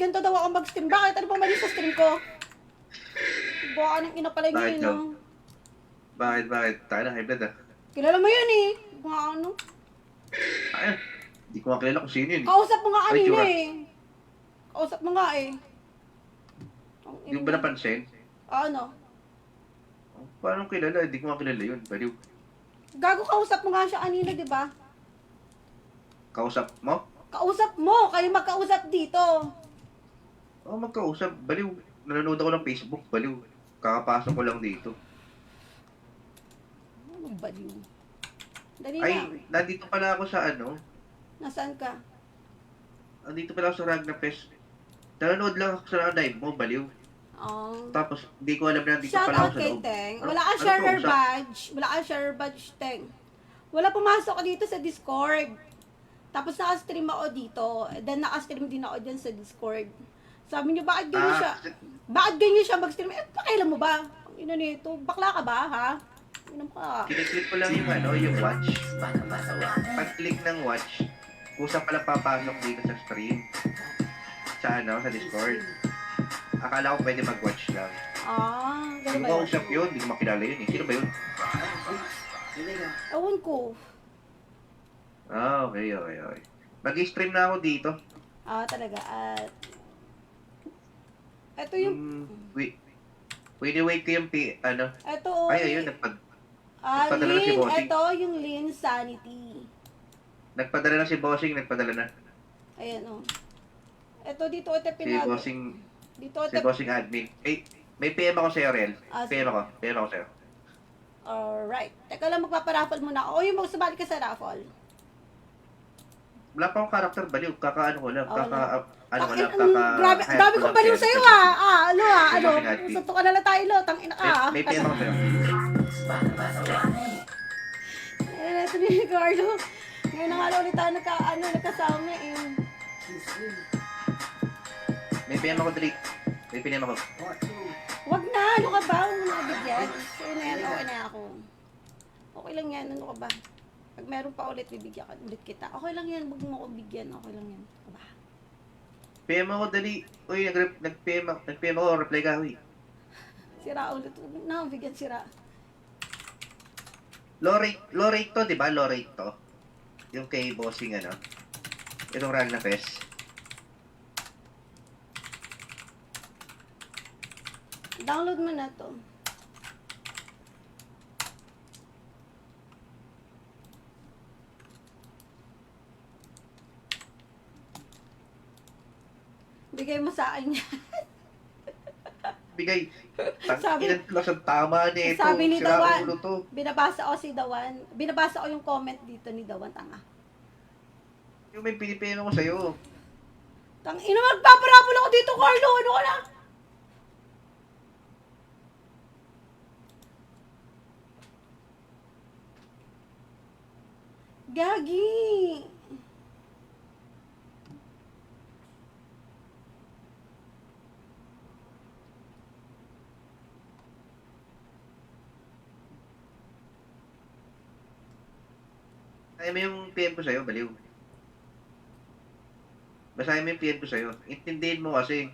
ganito daw ako mag-stream. Bakit? Ano ba mali sa stream ko? Buka ng ina pala Bakit yun, daw? no? Bakit? Tayo na, high blood ah. Kilala mo yun eh. Mga ano. Ayun. Hindi ko makilala kung sino yun. Kausap mo nga Ay, kanina tsura. eh. Kausap mo nga eh. Ang Yung ina. ba napansin? Ano? Paano kilala? Hindi ko makilala yun. Baliw. Gago kausap mo nga siya kanina, di ba? Kausap mo? Kausap mo! Kayo magkausap dito. Oo, magkausap. Baliw. Nanonood ako ng Facebook. Baliw. Kakapasok ko lang dito. Ano baliw? Dali Ay, lang. nandito pala ako sa ano. Nasaan ka? Nandito pala ako sa Ragna Fest. Nanonood lang ako sa live mo. Baliw. Oh. Tapos, hindi ko alam na nandito Shout pala out ako sa kay loob. Teng. Ano- Wala kang ano share kausap? badge. Wala kang share badge, Teng. Wala pumasok ka dito sa Discord. Tapos naka-stream ako dito. Then naka-stream din ako dyan sa Discord. Sabi niyo, bakit ganyan siya? Bakit ganyan siya mag-stream? Eh, pakailan mo ba? Ang ina nito. Bakla ka ba, ha? Inam ka. Kiniklik ko lang yung ano, yung watch. Pag-click ng watch, kusang pala papasok dito sa stream. Sa ano, sa Discord. Akala ko pwede mag-watch lang. Ah, ganun Yung ba yun? kausap yun, hindi ko makilala yun eh. Sino ba yun? Ewan ko. Ah, okay. Mag-stream na ako dito. Ah, talaga. At... Ito yung... Wait. Wait ko yung ano. Ito, Ay, ayun, nagpadala na si Lin. Bossing. Ito yung Lin Sanity. Nagpadala na si Bossing, nagpadala na. Ayan, oh. Ito, dito ito Si Bossing, Dito si ito... Bossing admin. May PM ako sa'yo, Rel. Ah, PM ako sa'yo. Alright. Teka lang, magpaparaffle muna ako. O, yung magsabali ka sa raffle. Wala pa akong karakter, baliw. Kaka-ano ko lang. Grabe, ang dami kong baliw sa'yo, ah. Ano? Santo ka na lang tayo, lo. Tangina ka, ah. May PM ako sa'yo. Ito ni Carlo. Ngayon na nga lang ulit tayo nagkasama, eh. May PM ako, Drake. May PM ako. Wag na, ano ka ba? Huwag mo na bigyan. Sa'yo na yan, okay na ako. Okay lang yan, ano ka ba? Pag meron pa ulit, bibigyan ka ulit kita. Okay lang yan, wag mo ko bigyan. Okay lang yan. Ano ba? PM ako, dali. Uy, nag-PM ako, reply ka, uy. Sira ulit. Huwag na, bigyan sira. Low rate to, di ba? Low rate to. Yung kay Bossing, ano. Itong Ragna Fest. Download mo na to. Bigay mo sa akin yan. Bigay. Sabi- Ilan lang sa tama nito. Sabi ni Sira Dawan, ulo to. binabasa ko si Dawan. Binabasa ko yung comment dito ni Dawan, tanga. Yung may pinipino ko sa'yo. Tang ina, magpaparapol ako dito, Carlo. Ano ka na? Gagi. Basahin mo yung PM ko sa'yo, baliw. Basahin mo yung PM ko sa'yo. Intindihin mo kasi.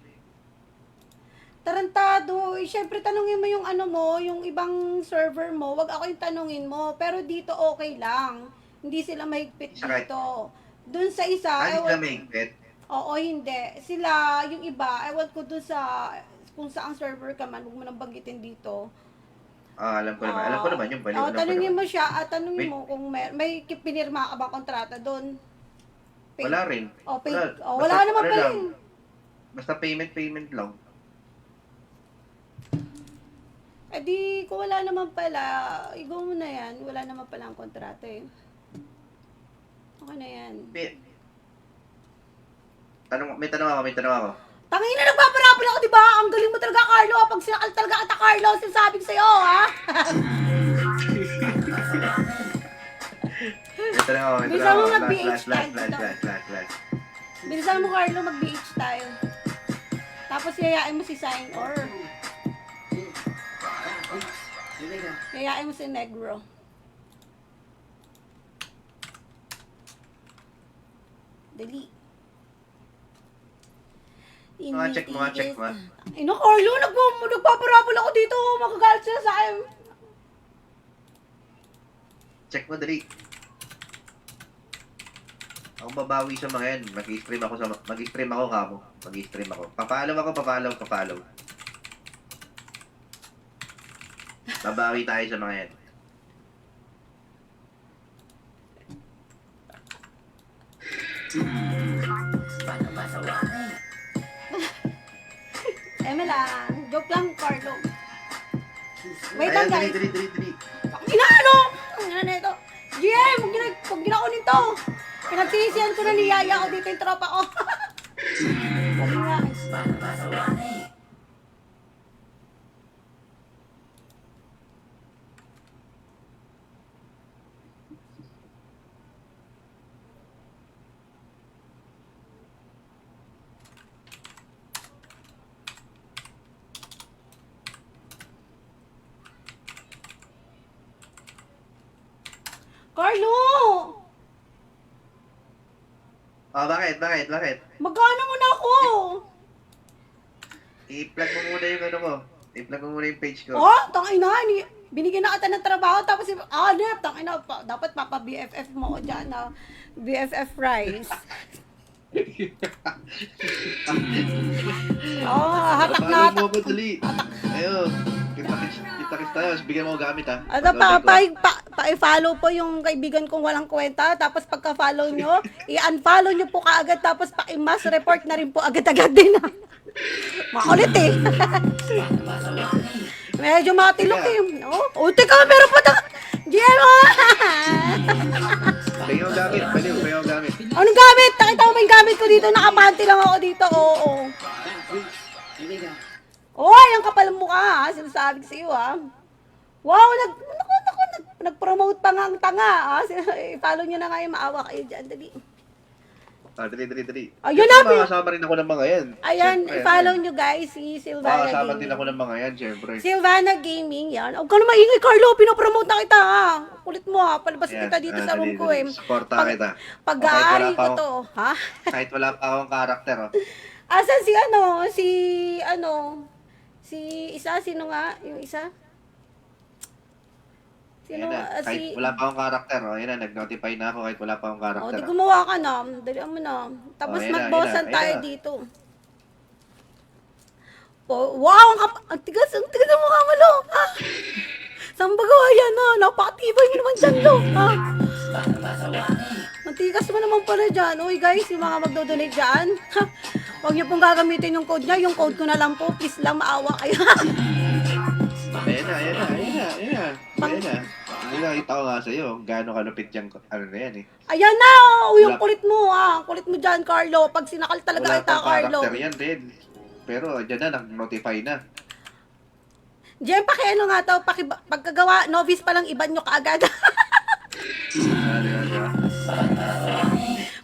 Tarantado. Eh, syempre, tanungin mo yung ano mo, yung ibang server mo. Wag ako yung tanungin mo. Pero dito okay lang. Hindi sila mahigpit Sakay. dito. Dun sa isa, Hindi na ewan, may bet. oo, hindi. Sila, yung iba, ewan ko dun sa, kung saang server ka man, huwag mo nang banggitin dito. Ah, alam ko naman. Alam ko naman yung baliw. Oo, Alam ko tanungin naman. mo siya at tanungin Wait. mo kung may pinirma ka ba kontrata doon. Wala rin. O, pay, Wala. wala Basta, naman ano pala lang. eh. Basta payment lang. Eh di, kung wala naman pala, igo mo na yan. Wala naman pala ang kontrata eh. Okay na yan. May tanong ako. Tangina, nagpaparapol ako, di ba? Ang galing mo talaga, Carlo. Pag sinakal talaga kita, Carlo, sinasabi ko sa'yo, ha? May tanong ako. Bilisan mo mag-BH Last. tayo. Bilisan mo, Carlo, mag-BH tayo. Tapos yayain mo si Sign or yayain mo si Negro. Dali. Check mo nga. Ino, Carlo, nagpaparabol ako dito. Magagalit sila sa akin. Check mo, dali. Ako babawi sa mga yan. Mag-stream ako kamo. Mag-stream ako. Papalaw. Babawi tayo sa mga yan. Eme lang. Joke lang, Carlo. Wait lang, Ayan, guys. dali. Inaano? Ang ina na ito. GM, huwag ginaunin to. Pinagsinisiyan ko na niyaya ko dito yung tropa ko. Sabi nga. Carlo! Oh, bakit? Magkano mo na ako? I-plug mo muna yung ano ko. I-plug mo muna yung page ko. Oh, tangina. Binigyan na kita ng trabaho. Tapos, nep, tangina. Dapat papa-BFF mo ko dyan, na BFF Rice. Hatak na Follow hatak. mo ako, dali. Ayun. Kita-kits tayo. Bigyan mo ako gamit, ha? Ano pa-follow po yung kaibigan kong walang kwenta. Tapos pagka-follow nyo, i-unfollow nyo po kaagad. Tapos pa-mass report na rin po agad-agad din. Makulit eh. Medyo matilok eh. Oh, teka, meron pa na. Diego! Bigyan mo gamit. Bigyan mo gamit. Anong gamit? Nakita mo ba yung gamit ko dito? Nakapanty lang ako dito. Oo. Oy, ang kapal mo ka ha. Sinasabi ko sa iyo ha. Wow, nag-promote pa nga ang tanga ha. I-follow nyo na nga yung maawa kayo dyan. Dali. Dali. Ayun na. Makasama rin ako ng mga yan. Ayan, Siyempre, i-follow nyo guys si Silvana makasama din Gaming. ako ng mga yan, syempre. Silvana Gaming, yan. Huwag ka na maingay, Carlo. Pinopromote na kita ha. Kulit mo ha. Palabas Ayan, kita dito sa room ko eh. Supporta kita. Pag-aari ko Kahit to. Ha? Kahit wala pa akong karakter, oh. Asan sino nga? Yung isa? Sino? Ayan na. Kahit wala pa akong karakter, oh. Ayan na, nag-notify na ako kahit wala pa akong karakter. Di gumawa ka na. Dalian mo na. Tapos Ayan na, mag-bossan ayan na, tayo ayan na. dito. Oh, wow! Ang tigas ng mukha mo, lo. Ha? Saan ba gawa yan, ha? Napakatibay mo naman dyan, lo. Ha? Matigas mo naman pala dyan. Uy, guys, yung mga magdodonate dyan. Ha? Huwag niyo pong gagamitin yung code niya. Yung code ko na lang po. Please lang, maawa kayo. Ayan na. Nakita ko nga sa'yo, gaano kalupit yung ano na yan, eh. Ayan na! Oh, yung kulit mo, ha? Kulit mo dyan, Carlo. Pag sinakal talaga Wala kita, pang Carlo. karakter yan din. Pero dyan na, nag-notify na. Jem, pakiano nga to, pagkagawa, novice pa lang, iban nyo kaagad.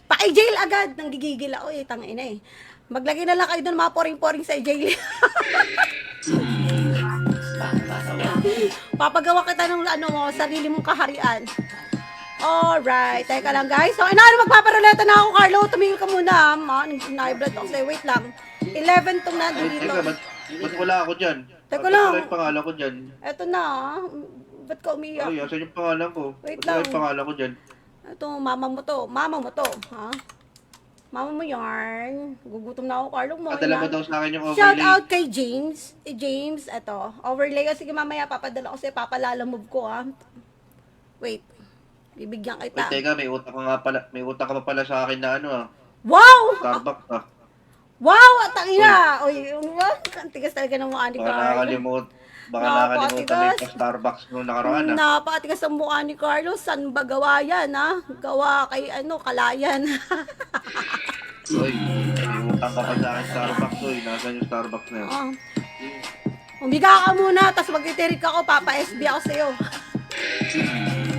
Paki-jail agad, nang gigigil ako eh, tangina eh. Maglagay na lang kayo doon mga poring-poring sa jail. Papagawa kita ng sarili mong kaharian. Alright, teka lang guys. So, magpaparuleta na ako, Carlo. Tumingin ka muna, ha. Nag-blood ako sa'yo. Wait lang. 11 tong nandito. Teka, ba't wala ako dyan? Teka Ba't lang. wala yung pangalan ko dyan? Eto na, ha. Ba't ka umiyak? Ay, asan yung pangalan ko? Wait Ba't wala lang. yung pangalan ko dyan? Ito, mama mo to, ha? Mama mo yarn. Gugutom na ako, Carlo mo. Padala mo daw sa akin yung overlay. Shout out kay James. James, eto. Overlay. O, sige, mamaya papadala ko sa'yo. Papalalamove ko, ha. Wait. Bibigyan Wait, kita. teka, may utang ka pa pala sa akin na ano, ah. Wow! Starbucks, ah. Wow! Tangina! Uy, ang tigas talaga ng mukha ni Baka Carlo. nakakalimutan mo yung Starbucks nung nakaraan, ah. Napakatigas ang mukha ni Carlo. San ba gawa yan, ha? Gawa kay, Kalayan. Uy, may utang ka pa sa akin Starbucks, uy. Nasaan yung Starbucks na yun? Umiga ka muna, tapos magtitirik ako, papa-SB ako sa'yo.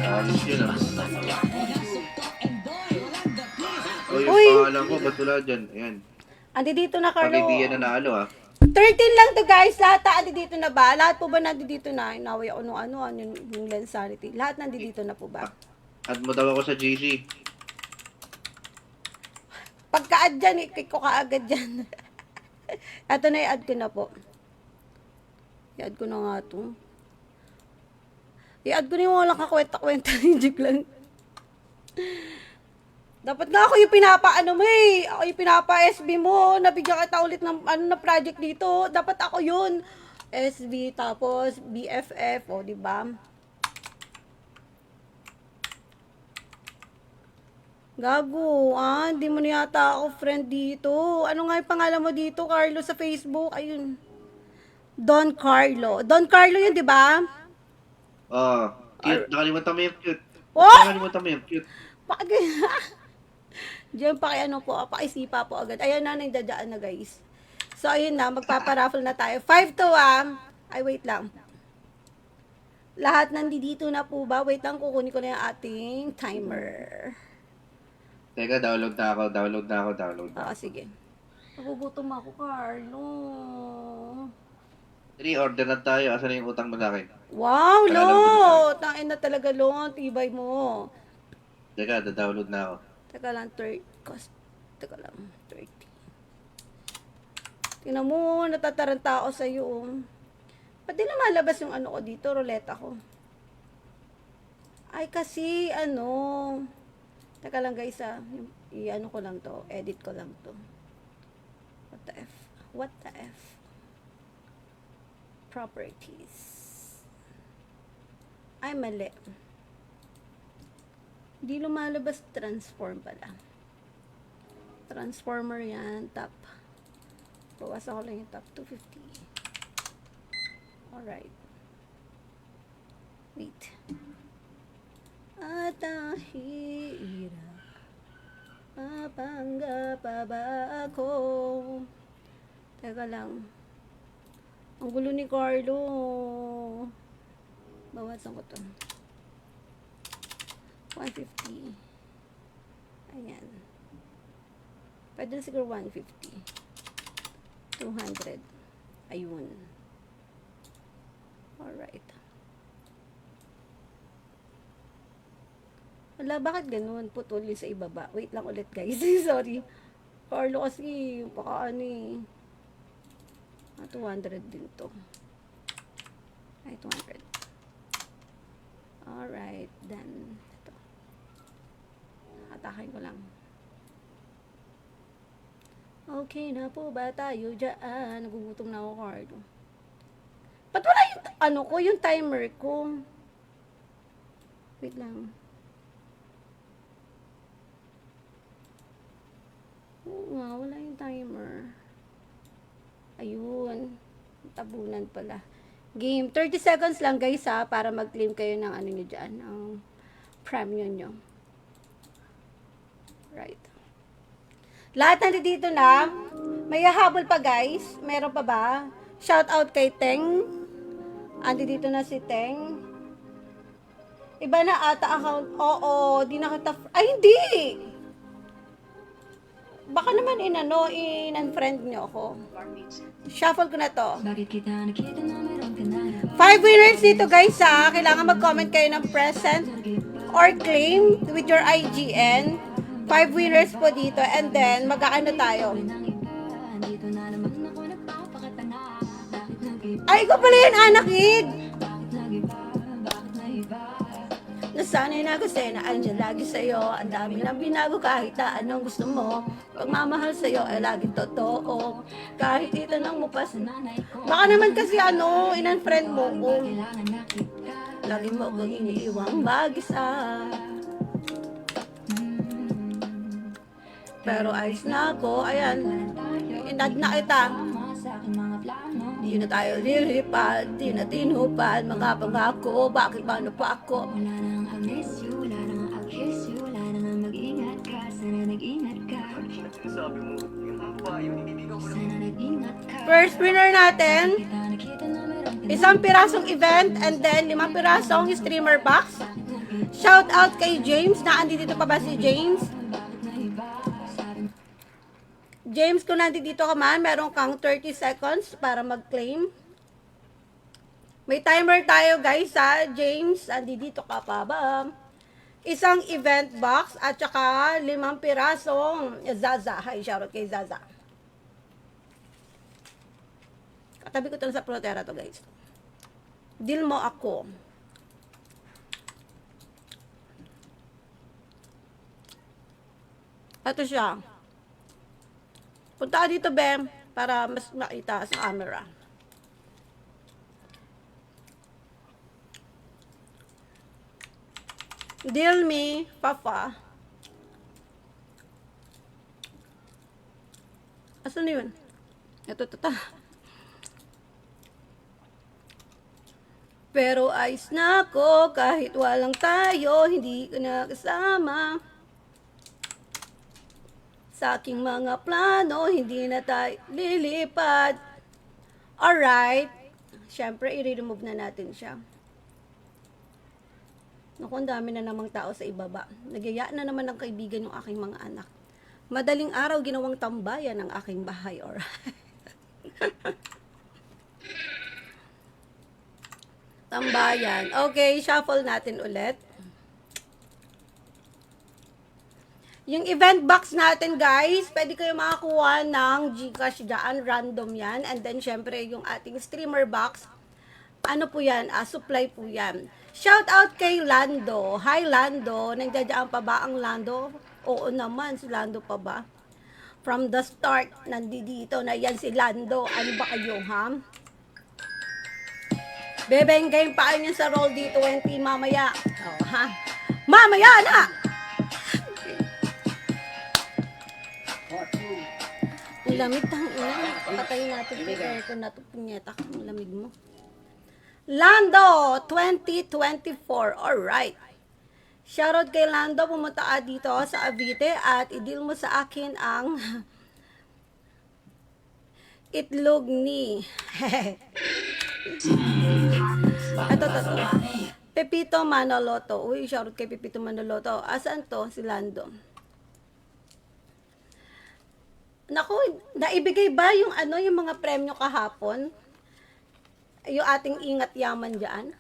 Alis yun, ah. Uy, Uy. yung pangalan ko, ba't wala dyan? Ayan. Andi dito na, Carlo. Pag hindi yan nanalo, ah. 13 lang to guys. Lahat andi dito na ba? Lahat po ba nandito na? Inaway ako nung yung Lensanity. Lahat nandito na po ba? Add mo daw ako sa GC. Pagka-add dyan, i-click ko kaagad dyan. Eto na, i-add ko na po. I-add ko na nga to. I-add ko na yung walang kakwenta-kwenta ni Jiglan. Dapat nga ako yung pinapa-ano mo eh. Ako yung pinapa-SB mo. Nabigyan kita ulit ng ano na project dito. Dapat ako yun. SB tapos BFF. O, diba? Gago, hindi mo na yata ako friend dito. Ano nga yung pangalan mo dito, Carlo, sa Facebook? Ayun. Don Carlo. Don Carlo yun, di ba? Oh, cute. Nakalimutan mo yung cute. Oh! Nakalimutan mo yung cute. Bakit diyan ano po, pakisipa po agad. Ayan na, nagdadaan na guys. So, ayun na, magpaparaffle na tayo. 5 to Ay, wait lang. Lahat nandito na po ba? Wait lang, kukunin ko na yung ating timer. Teka, download na ako. Sige. Nagugutom ako, Carlo. 3, order na tayo. Asan na yung utang mo sa akin? Wow, Tagal Lo! lang ito Tain na talaga, Lo. Ang tibay mo. Teka, download na ako. Teka lang, 30. Tingnan mo, natataranta ako sa'yo. Ba't di lumalabas yung ano ko dito, ruleta ko? Ay, kasi, teka lang guys, i-ano ko lang to, edit ko lang to. What the F? Properties. Ay, mali. Di lumalabas, transform pala. Transformer yan, top. Bawasan ko lang yung top, 250. Alright. Wait. At ang hirap, mapangga pa ba ako? Teka lang. Ang gulo ni Carlo. Bawasan ko to. 150. Ayan. Pwede na siguro 150. 200. Ayun. Alright. Wala, bakit ganun? Putulin sa ibaba. Wait lang ulit, guys. Sorry. Carlo kasi, baka 200 din to. Ay, 200. Alright, then, ito. Hatakin ko lang. Okay na po ba tayo dyan? Nagugutom na ako, Carlo. Ba't wala yung, yung timer ko? Wait lang. Oo nga, wala yung timer. Ayun. Tabunan pala. Game. 30 seconds lang guys para mag-claim kayo ng ano nyo dyan. Ang premium nyo. Right. Lahat nandito na. May habol pa guys. Meron pa ba? Shout out kay Teng. Andi dito na si Teng. Iba na ata account. Oo, di na kita. Ay, hindi! Baka naman in-unfriend nyo ako. Shuffle ko na to. 5 winners dito guys Kailangan mag-comment kayo ng present or claim with your IGN. 5 winners po dito and then mag-aano tayo. Ay, ikaw pala yun, Anakid! Nasanay na kasi na andyan lagi sa'yo. Ang dami nang binago kahit na anong gusto mo. Pagmamahal sa'yo ay laging totoo. Kahit itanong mo pa baka naman kasi in-unfriend mo ko. Lagi mo kong iniiwang mag-isa. Pero ayos na ako. Ayan. Inad na kita. Di na tayo lilipad, di na tinupad, mga pangako, bakit paano pa ako? Wala nang I-miss you, wala nang I-kiss you, wala nang mag-ingat ka, sana nag-ingat ka. Sana nag-ingat ka. First winner natin, isang pirasong event and then 5 pirasong streamer box. Shout out kay James, naandito pa ba si James? James, kung nandito ka man, meron kang 30 seconds para mag-claim. May timer tayo guys James, andito ka pa ba? Isang event box at saka 5 pirasong Zaza. Hi, shoutout kay Zaza. Tabi ko to sa Protera to, guys. Deal mo ako. Ito siya. Punta ka dito, Bem, para mas makita sa camera. Deal me, Papa. Asan na yun? Ito. Pero ayos na ako kahit walang tayo, hindi ka na kasama. Sa aking mga plano, hindi na tayo lilipad. Alright. Siyempre, i-remove na natin siya. Naku, ang dami na namang tao sa ibaba. Nagyaya na naman ng kaibigan yung aking mga anak. Madaling araw, ginawang tambayan ng aking bahay. Alright. Tambayan. Okay, shuffle natin ulit. Yung event box natin, guys, pwede kayo makakuha ng Gcash dyan, random yan. And then, syempre, yung ating streamer box, ano po yan? Supply po yan. Shout out kay Lando. Hi, Lando. Nandiyan pa ba ang Lando? Oo naman, si Lando pa ba? From the start, nandito na yan si Lando. Ano ba kayo, ha? Bebenggayin pa kayo sa roll D20 mamaya. Oh, ha? Mamaya na! Ang lamig, tangina. Patayin natin yung aircon na ito. Punyeta ka, ang lamig mo. Lando 2024. Alright. Shoutout kay Lando. Pumunta ka dito sa Avite at i-deal mo sa akin ang itlog ni ito. Pepito Manoloto. Uy, shoutout kay Pepito Manoloto. Asan to? Si Lando. Naku, naibigay ba yung yung mga premyo kahapon? Yung ating ingat yaman dyan?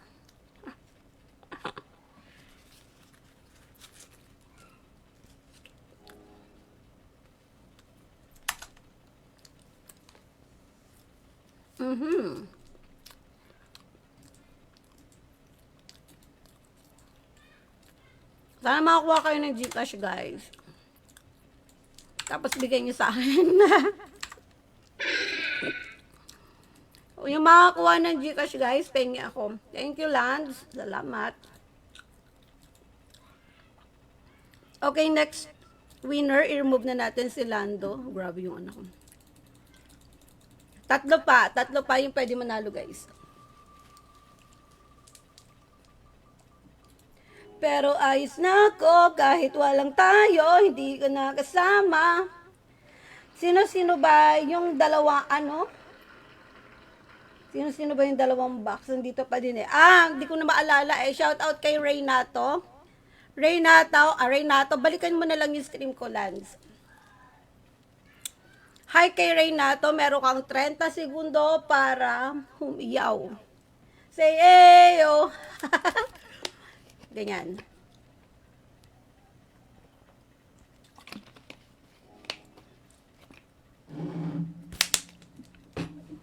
Sana makakuha kayo ng Gcash, guys. Tapos bigay niyo sa akin. Yung makakuha ng Gcash, guys, pengi ako. Thank you, Lance. Salamat. Okay, next winner. I-remove na natin si Lando. Grabe yung anak ko. Tatlo pa yung pwede manalo, guys. Pero ayos na ako kahit walang tayo, hindi ko na kasama. Sino-sino ba yung dalawa Sino-sino ba yung dalawang box? Nandito pa din eh. Hindi ko na maalala eh. Shout out kay Reynato. Reynato, balikan mo na lang yung stream ko, Lance. Hi kay Reynato, meron kang 30 segundo para humiyaw. Say, eyo! Ganyan.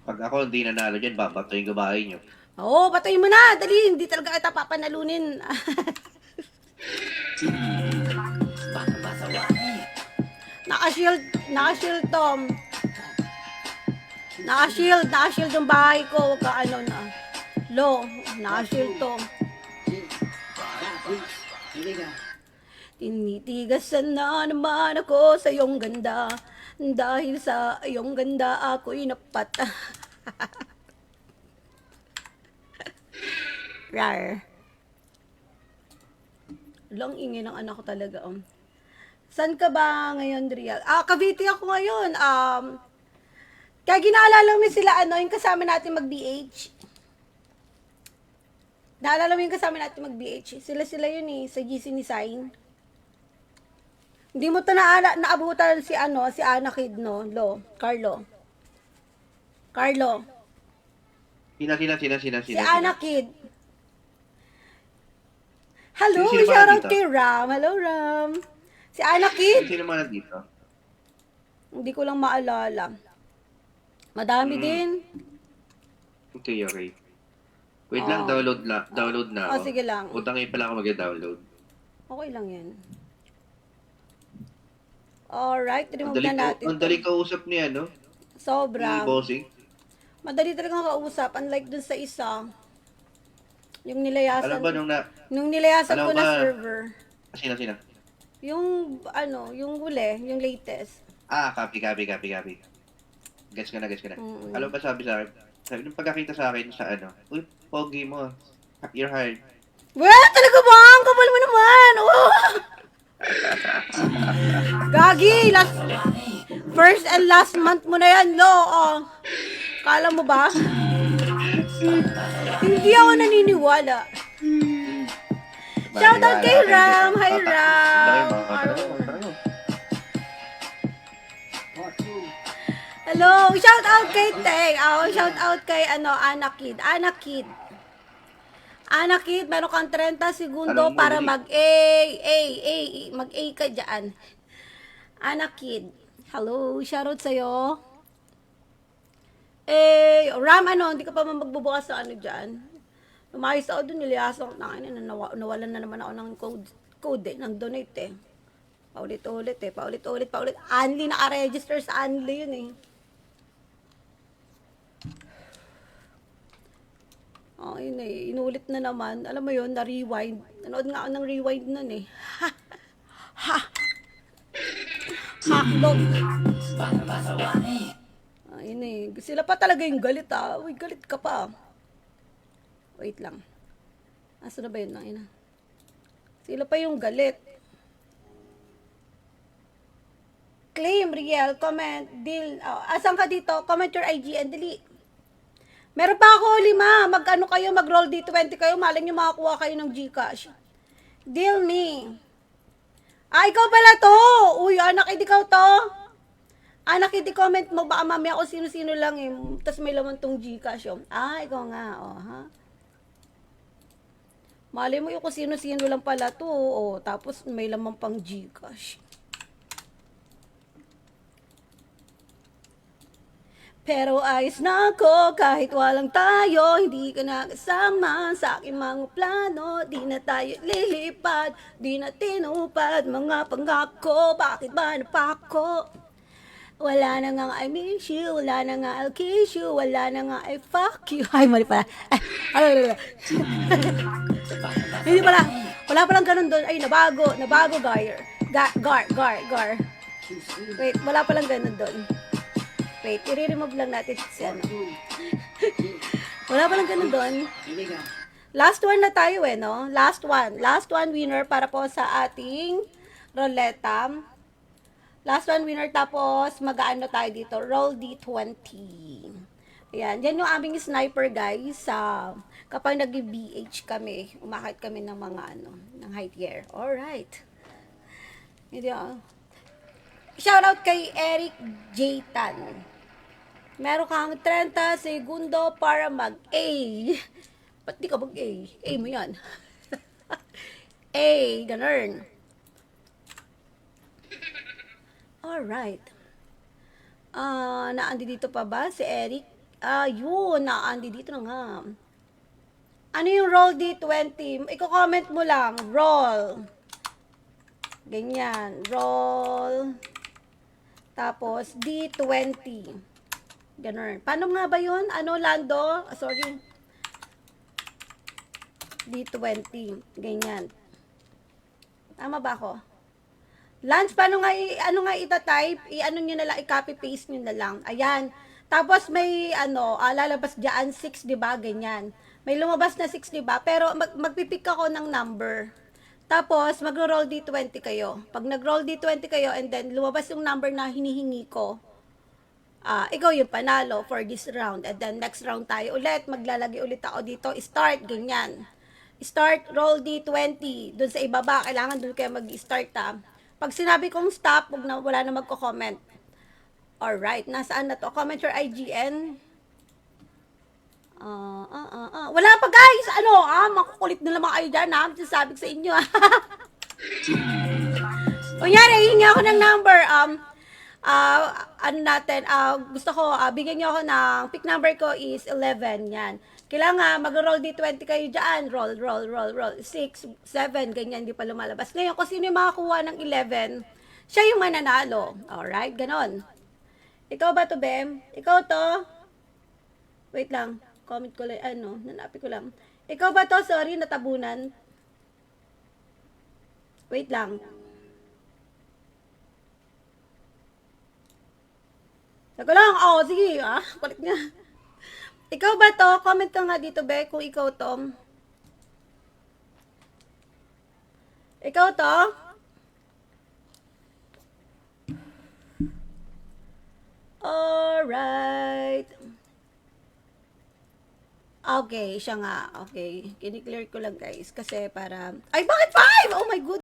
Pag ako hindi nanalo dyan, babatoyin ko bahay nyo. Oo, patayin mo na. Dali, hindi talaga kita papanalunin. Naka-shield, Tom. Naka-shield yung bahay ko. Huwag ka na. Naka-shield to. Tinitigasan na naman ako sa iyong ganda. Dahil sa iyong ganda, ako'y napat. Rar. Lang ingay ng anak ko talaga. San ka ba ngayon, Rial? Cavite ako ngayon. Kaya ginaalala mo sila, yung kasama natin mag-BH. Naalala mo yung kasama natin mag-BH? Sila yun sa GC ni Sign. Hindi mo ito naabutan si Ana Kid, no? Carlo. Sina. Si Ana Kid. Hello, Sino ba shoutout nandito? kay Ram. Hello, Ram. Si Ana Kid. Sino man nandito? Hindi ko lang maalala. Madami din. Okay, okay. Wait lang, download na ako. Sige lang. Utang ngayon pala ako mag-download. Okay lang yan. Alright, remove Ang na natin ang dali kausap ni ano, ni Sobra. Bossing. Madali talagang kausap, unlike dun sa isa. Yung Alam ba nung nilayasan alam ko na ba- server. sino? Yung, yung huli, yung latest. Copy. Gets ko na. Mm. Alam ba sabi sa akin? Sabi nung pagkakita sa akin sa ano, uy, pogi mo. You're hired. Well, talaga ba? Ang kapal mo naman! Oh! Gagi! First and last month mo na yan, lo. Oh. Kala mo ba? Hindi ako naniniwala. Shoutout kay Ram! Hi, Ram! Hello! Shoutout kay Teng! Shoutout kay Anakid. Anakid, meron kang 30 segundo Alam mo, para Lily. mag-A ka dyan. Anakid. Hello, shoutout sa'yo. Ram, hindi ka pa magbubukas sa ano dyan. Lumayos ako dun, niliyasan ko nawalan na naman ako ng code ng donate Paulit-ulit. Anli, naka-register sa Anli yun yun inulit na naman. Alam mo yun, na-rewind. Nanood nga ako ng rewind nun Hakdog. Ayun sila pa talaga yung galit Uy, galit ka pa. Wait lang. Asa na ba yun? Sila pa yung galit. Claim, Riel, comment, deal. Asan ka dito? Comment your IG and delete. Meron pa ako 5. Mag-ano kayo, mag-roll D20 kayo. Maling nyo makakuha kayo ng Gcash. Deal me. Ikaw pala to. Uy, anak, ikaw to. Anak, comment mo. Baka mamaya ako sino-sino lang Tapos may laman tong Gcash ikaw nga. Ha? Malay mo yung kung sino-sino lang pala to. Tapos may laman pang Gcash. Pero ayos na ako kahit walang tayo. Hindi ka nakasama sa aking mga plano. Di na tayo lilipad, di na tinupad mga pangako. Bakit ba napako? Wala na nga I miss you, wala na nga I'll kiss you, wala na nga I fuck you. Ay, mali pala. Hindi pala. Wala palang ganun doon. Ay, nabago, Gar. Wait, wala palang ganun doon. Wait, i-remove lang natin si ano. Wala palang ganun doon. Last one na tayo no? Last one winner para po sa ating roleta. Last one winner tapos mag-aano tayo dito. Roll D20. Ayan, yan yung aming sniper guys. Kapag nag-BH kami, umakit kami ng mga ng height gear. Alright. Hindi Shoutout kay Eric J. Tan. Meron kang 30 segundo para mag-A. Ba't di ka mag-A? A mo yan. Ganun. Alright. Naandi dito pa ba si Eric? Yun, naandi dito na nga. Ano yung roll D20? Iko-comment mo lang. Roll. Ganyan. Roll. Tapos, D20. Ganun. Paano nga ba yun? Lando? Sorry. D20. Ganyan. Tama ba ako? Lance, paano nga, ita-type? I-ano nyo na lang, i-copy-paste nyo na lang. Ayan. Tapos, may, lalabas dyan, 6, diba? Ganyan. May lumabas na 6, diba? Pero, magpipick ako ng number. Tapos, mag-roll D20 kayo. Pag nag-roll D20 kayo, and then, lumabas yung number na hinihingi ko, ikaw yung panalo for this round. And then, next round tayo ulit. Maglalagay ulit ako dito. Start, ganyan. Start, roll D20. Doon sa ibaba, kailangan doon kayo mag-start, Pag sinabi kong stop, wala na magko-comment. Alright, nasaan na to? Comment your IGN. Wala pa guys. Makukulit na naman kayo dyan, sabi ko sa inyo, Kunyari, hingi ako ng number. ano natin, gusto ko, bigyan niyo ako ng, pick number ko is 11, yan. Kailangan mag-roll D20 kayo dyan, roll, 6, 7, ganyan, hindi pa lumalabas. Ngayon, kung sino yung makakuha ng 11, siya yung mananalo. Alright, ganon. Ikaw ba to, Bem? Ikaw to? Wait lang, comment ko lang, nanapin ko lang. Ikaw ba to? Sorry, natabunan. Wait lang. Saka lang, sige, kulit nga. Ikaw ba to? Comment ka nga dito, Be, kung ikaw to. Ikaw to? Alright. Okay, siya nga. Okay, kiniklear ko lang guys. Kasi para... Ay, bakit 5? Oh my god!